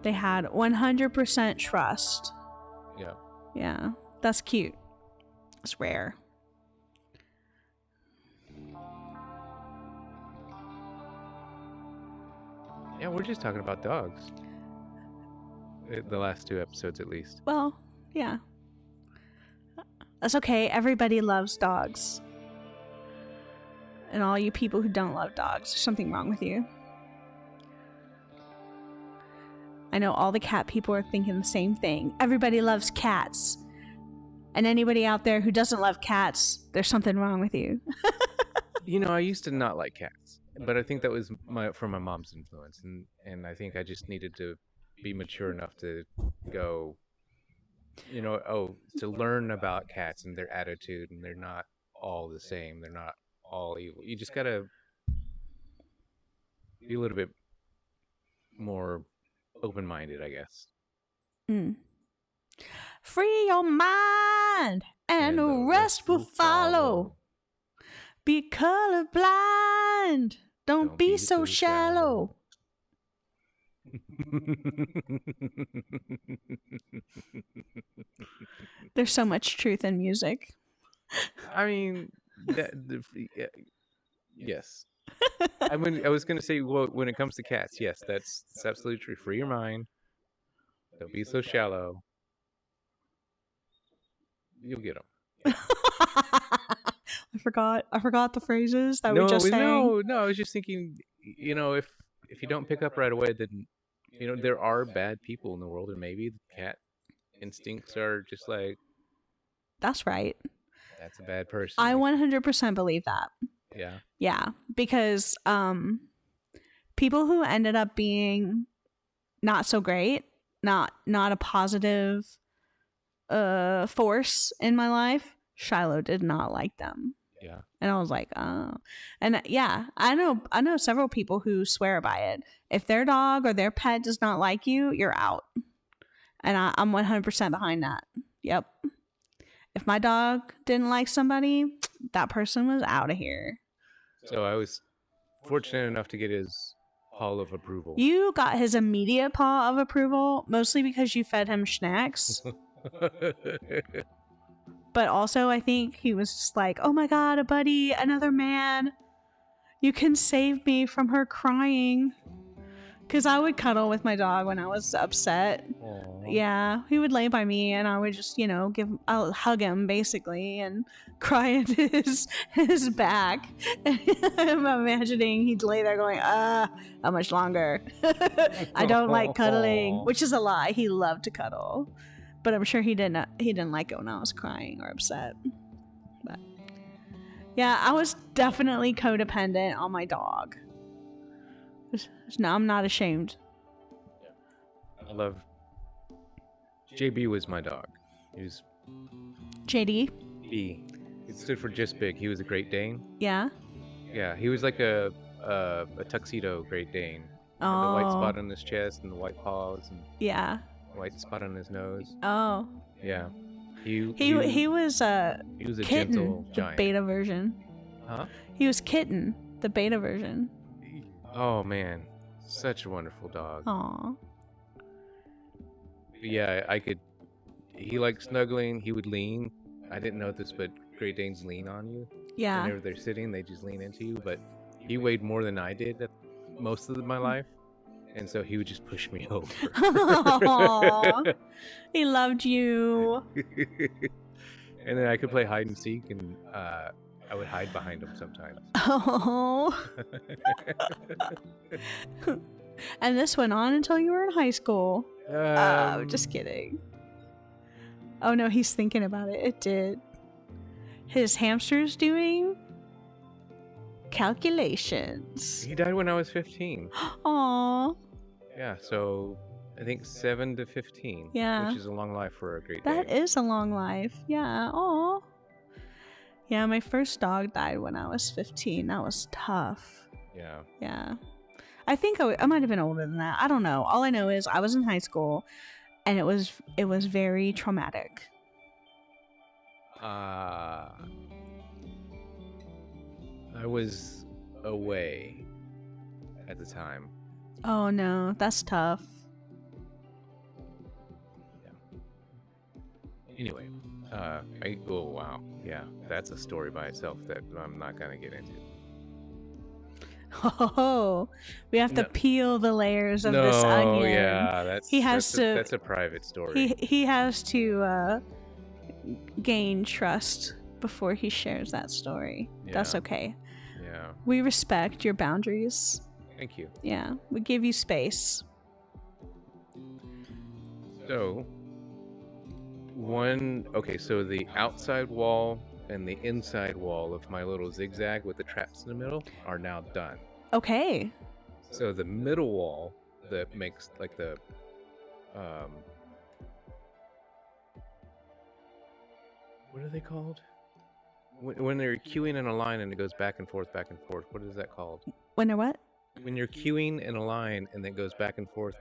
They had 100% trust. Yeah. Yeah. That's cute. It's rare. Yeah, we're just talking about dogs. The last two episodes, at least. Well, yeah. That's okay. Everybody loves dogs. And all you people who don't love dogs, there's something wrong with you. I know all the cat people are thinking the same thing. Everybody loves cats. And anybody out there who doesn't love cats, there's something wrong with you. I used to not like cats, but I think that was from my mom's influence, and I think I just needed to be mature enough to go, to learn about cats and their attitude, and they're not all the same. They're not all evil. You just gotta be a little bit more open-minded, I guess. Free your mind. and the rest will follow. Be colorblind. Don't be so shallow. There's so much truth in music. I mean, yes. I was going to say, well, when it comes to cats, yes, that's absolutely true. Free your mind. Don't be so shallow. You'll get them. Yeah. I forgot the phrases that we just sang. No. I was just thinking, if you don't pick up right away, then there are bad people in the world, and maybe the cat instincts are just like, that's right. That's a bad person. I 100% believe that. Yeah. Yeah, because people who ended up being not so great, not a positive force in my life, Shiloh did not like them. Yeah. And I was like, oh. And yeah, I know several people who swear by it. If their dog or their pet does not like you, you're out. And I'm 100% behind that. Yep. If my dog didn't like somebody, that person was out of here. So I was fortunate enough to get his paw of approval. You got his immediate paw of approval, mostly because you fed him snacks. But also, I think he was just like, oh my God, a buddy, another man. You can save me from her crying. Because I would cuddle with my dog when I was upset. Aww. Yeah, he would lay by me and I would just, I'll hug him basically and cry into his back. I'm imagining he'd lay there going, how much longer? I don't like cuddling, which is a lie. He loved to cuddle. But I'm sure he didn't like it when I was crying or upset. But yeah, I was definitely codependent on my dog. No, I'm not ashamed. I love... JB was my dog. He was... JD? B. It stood for just big. He was a Great Dane. Yeah? Yeah, he was like a tuxedo Great Dane. Oh. The white spot on his chest and the white paws and yeah. White spot on his nose. Oh. Yeah. He was a Kitten, gentle giant. The beta version. Huh? He was Kitten, the beta version. Oh man, such a wonderful dog. Aw. Yeah, he liked snuggling. He would lean. I didn't know this, but Great Danes lean on you. Yeah. Whenever they're sitting, they just lean into you. But he weighed more than I did most of my life, and so he would just push me over. Aww. He loved you. And then I could play hide and seek, and I would hide behind him sometimes. Oh. And this went on until you were in high school. Just kidding. Oh no, he's thinking about it. It did. His hamster's doing calculations. He died when I was 15. Aww. Yeah, so I think 7 to 15. Yeah. Which is a long life for a Great Dane. That is a long life. Yeah. Aw. Yeah, my first dog died when I was 15. That was tough. Yeah. Yeah. I think I might have been older than that. I don't know. All I know is I was in high school, and it was very traumatic. I was away at the time. Oh no, that's tough. Yeah. Anyway, oh wow, yeah, that's a story by itself that I'm not gonna get into. Oh, we have to peel the layers of this onion. No, yeah, that's a private story. He has to gain trust before he shares that story. Yeah. That's okay. Yeah. We respect your boundaries. Thank you. Yeah, we give you space. So, so the outside wall and the inside wall of my little zigzag with the traps in the middle are now done. Okay. So the middle wall that makes like the what are they called? When they're queuing in a line and it goes back and forth, what is that called? When they're what? When you're queuing in a line and it goes back and forth,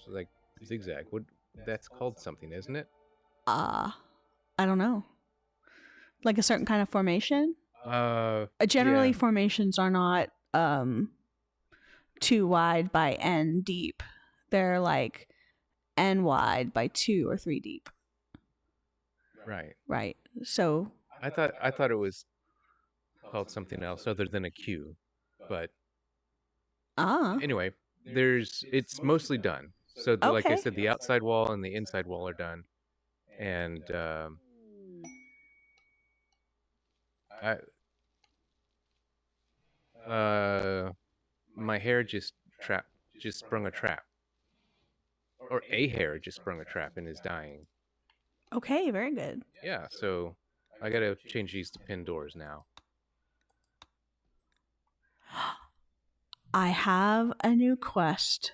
like zigzag. That's called something, isn't it? I don't know. Like a certain kind of formation? Generally, Yeah. formations are not 2 wide by n deep. They're like n wide by 2 or 3 deep. Right. Right. So I thought it was called something else other than a queue, but anyway, it's mostly done. So like I okay. said, the outside wall and the inside wall are done, and I my hair just sprung a trap, or a hair just sprung a trap and is dying. Okay, very good. Yeah, so I gotta change these to pin doors now. I have a new quest.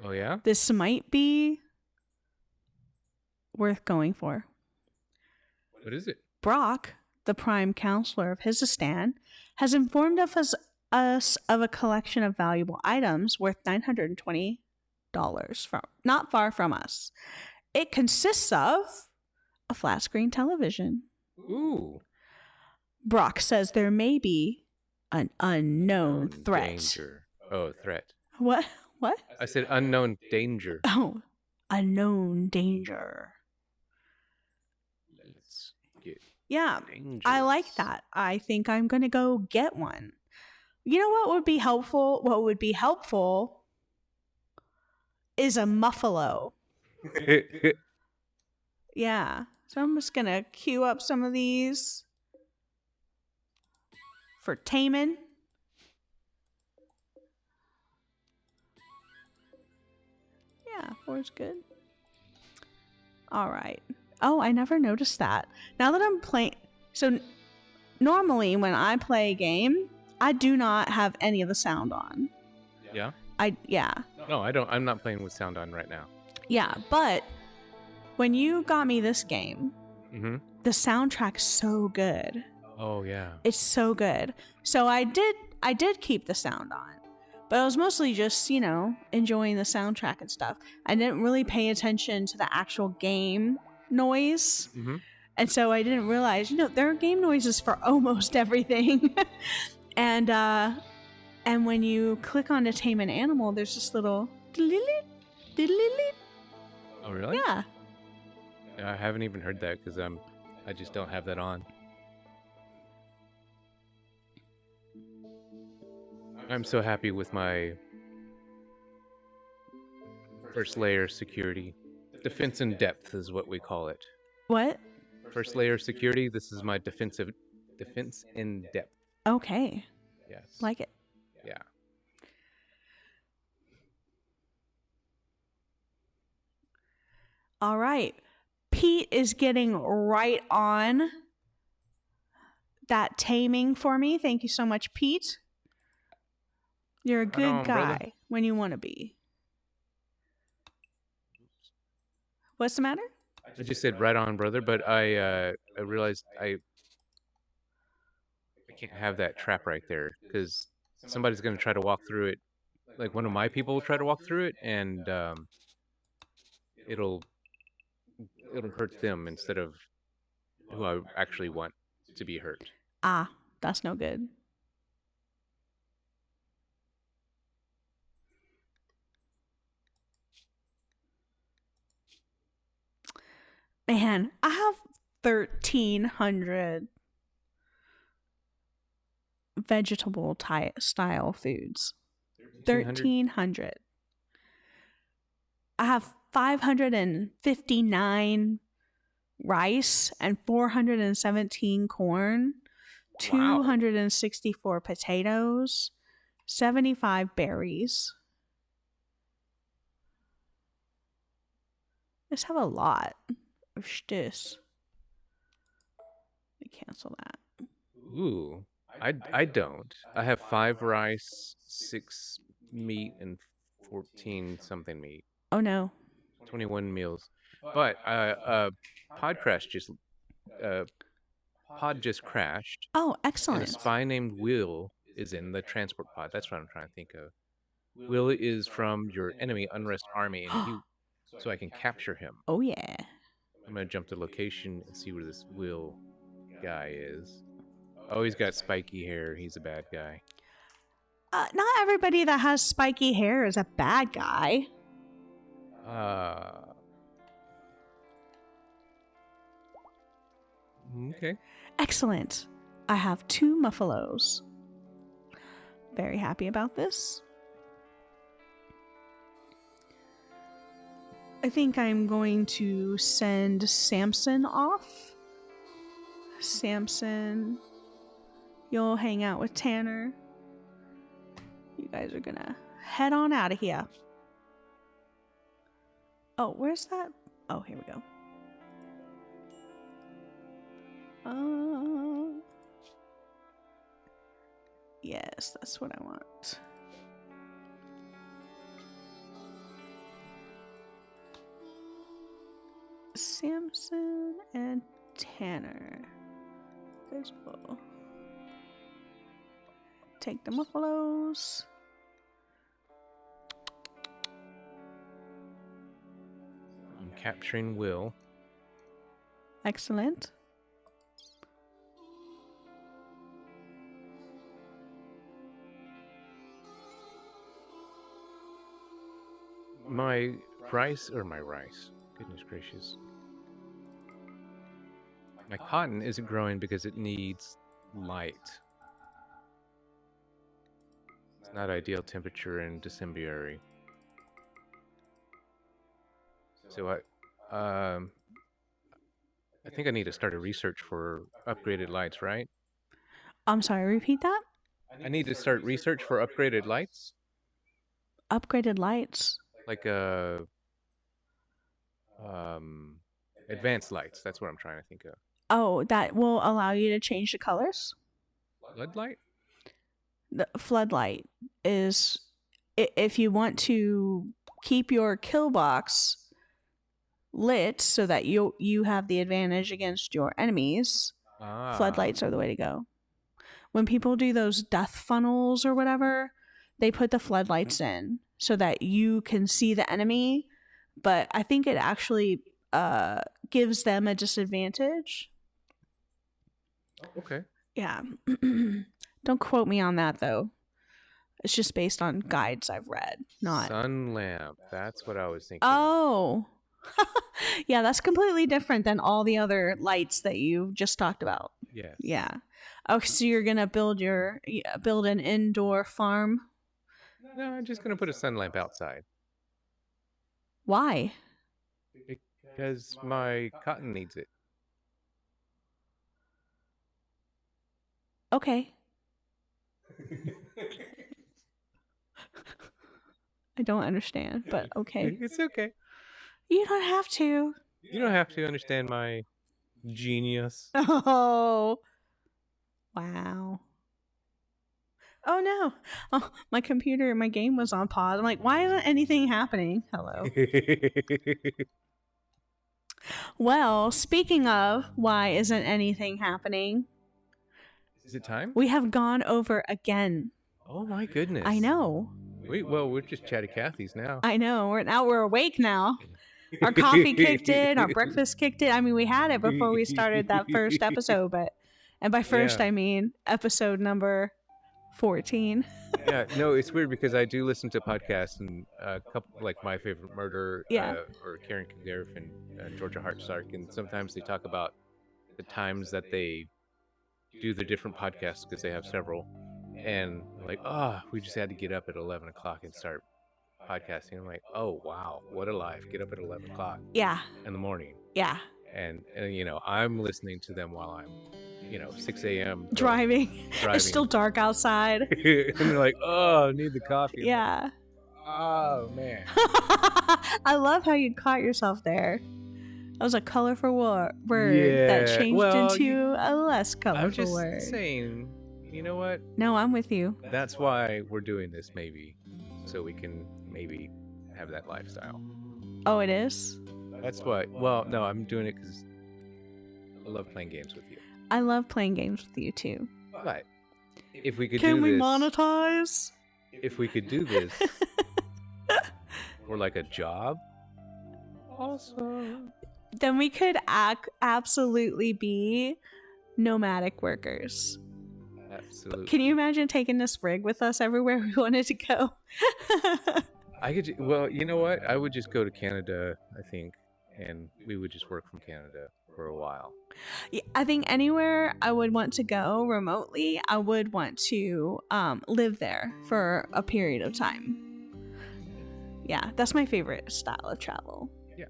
Oh yeah? This might be worth going for. What is it? Brock, the prime counselor of Hizistan, has informed us of a collection of valuable items worth $920 from not far from us. It consists of a flat screen television. Ooh. Brock says there may be an unknown threat. Danger. Oh, threat. What? What? I said unknown danger. Oh, unknown danger. Let's get dangerous. I like that. I think I'm going to go get one. You know what would be helpful? What would be helpful is a muffalo. Yeah. So I'm just going to queue up some of these for taming. Yeah, 4's good. All right. Oh, I never noticed that. Now that I'm playing... So normally when I play a game, I do not have any of the sound on. Yeah? Yeah. No, I don't. I'm not playing with sound on right now. Yeah, but when you got me this game, the soundtrack's so good. Oh, yeah. It's so good. So I did keep the sound on. But I was mostly just, enjoying the soundtrack and stuff. I didn't really pay attention to the actual game noise. And so I didn't realize, there are game noises for almost everything. And when you click on to tame an animal, there's this little... Oh, really? Yeah. I haven't even heard that because I just don't have that on. I'm so happy with my first layer security. Defense in depth is what we call it. What? First layer security. This is my defense in depth. Okay. Yes. Like it. Yeah. All right. Pete is getting right on that taming for me. Thank you so much, Pete. You're a good guy, brother, when you want to be. What's the matter? I just said right on, brother, but I realized I can't have that trap right there because somebody's going to try to walk through it. Like one of my people will try to walk through it, and it'll hurt them instead of who I actually want to be hurt. Ah, that's no good. Man, I have 1,300 vegetable style foods. 1,300. I have 559 rice and 417 corn, 264 potatoes, 75 berries. I just have a lot of shtis. Let me cancel that. Ooh, I don't. I have 5 rice, 6 meat, and 14 something meat. Oh no. 21 meals. But pod just crashed. Oh, excellent. And a spy named Will is in the transport pod. That's what I'm trying to think of. Will is from your enemy Unrest Army, and so I can capture him. Oh yeah. I'm gonna jump to location and see where this Will guy is. Oh, he's got spiky hair. He's a bad guy. Not everybody that has spiky hair is a bad guy. Okay. Excellent. I have 2 muffalos. Very happy about this. I think I'm going to send Samson off. Samson, you'll hang out with Tanner. You guys are gonna head on out of here. Oh, where's that? Oh, here we go. Yes, that's what I want. Samson and Tanner. Guys will take the muffalos. I'm capturing Will. Excellent. My rice. Goodness gracious. My cotton isn't growing because it needs light. It's not ideal temperature in December. So I think I need to start a research for upgraded lights, right? I'm sorry, repeat that? I need to start research for upgraded lights? Upgraded lights? Like advanced lights. That's what I'm trying to think of. Oh, that will allow you to change the colors? Floodlight? The floodlight is if you want to keep your kill box lit so that you have the advantage against your enemies. Floodlights are the way to go. When people do those death funnels or whatever, they put the floodlights in so that you can see the enemy, but I think it actually gives them a disadvantage. Okay. Yeah. Don't quote me on that though. It's just based on guides I've read, not sun lamp. That's what I was thinking. Oh. Yeah, that's completely different than all the other lights that you just talked about. Yes. Yeah. Oh, so you're gonna build an indoor farm? No, I'm just gonna put a sun lamp outside. Why? Because my cotton needs it. Okay. I don't understand, but okay. It's okay. You don't have to. You don't have to understand my genius. Oh. Wow. Oh no. Oh, my computer, my game was on pause. I'm like, why isn't anything happening? Hello. Well, speaking of why isn't anything happening? Is it time? We have gone over again. Oh my goodness. I know. We're just chatty Cathy's now. I know. We're awake now. Our coffee kicked in, our breakfast kicked in. I mean, we had it before we started that first episode, and by first I mean episode number 14. Yeah, no, it's weird because I do listen to podcasts, and a couple like My Favorite Murder, or Karen Kilgariff and Georgia Hartstark, and sometimes they talk about the times that they do the different podcasts because they have several, and like, we just had to get up at 11 o'clock and start podcasting. I'm like, oh wow, what a life! Get up at 11 o'clock. Yeah. In the morning. Yeah. And I'm listening to them while I'm 6 a.m. driving. It's still dark outside. And they're like, oh, I need the coffee. Yeah. Like, oh man. I love how you caught yourself there. That was a colorful word that changed into a less colorful word. I'm just saying, you know what? No, I'm with you. That's why we're doing this, maybe. So we can maybe have that lifestyle. Oh, it is? That's what. Well, no, I'm doing it because I love playing games with you. I love playing games with you too. But if we could Can we monetize? If we could do this for like a job, awesome. Then we could absolutely be nomadic workers. Absolutely. Can you imagine taking this rig with us everywhere we wanted to go? Well, you know what? I would just go to Canada, I think, and we would just work from Canada for a while. Yeah, I think anywhere I would want to go remotely, I would want to live there for a period of time. Yeah, that's my favorite style of travel. Yeah,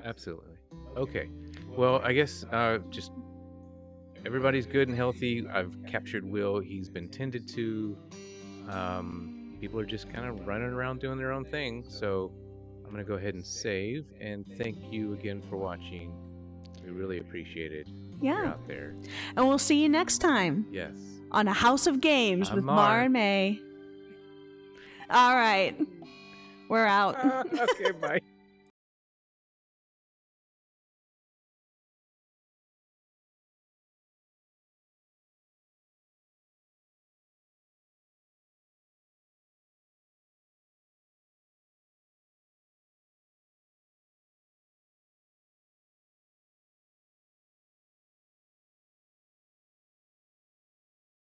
absolutely. Okay. Well, I guess just everybody's good and healthy. I've captured Will. He's been tended to. People are just kind of running around doing their own thing. So I'm going to go ahead and save. And thank you again for watching. We really appreciate it. Yeah. You're out there. And we'll see you next time. Yes. On A House of Games with Mar. Mar and May. All right. We're out. Okay, bye.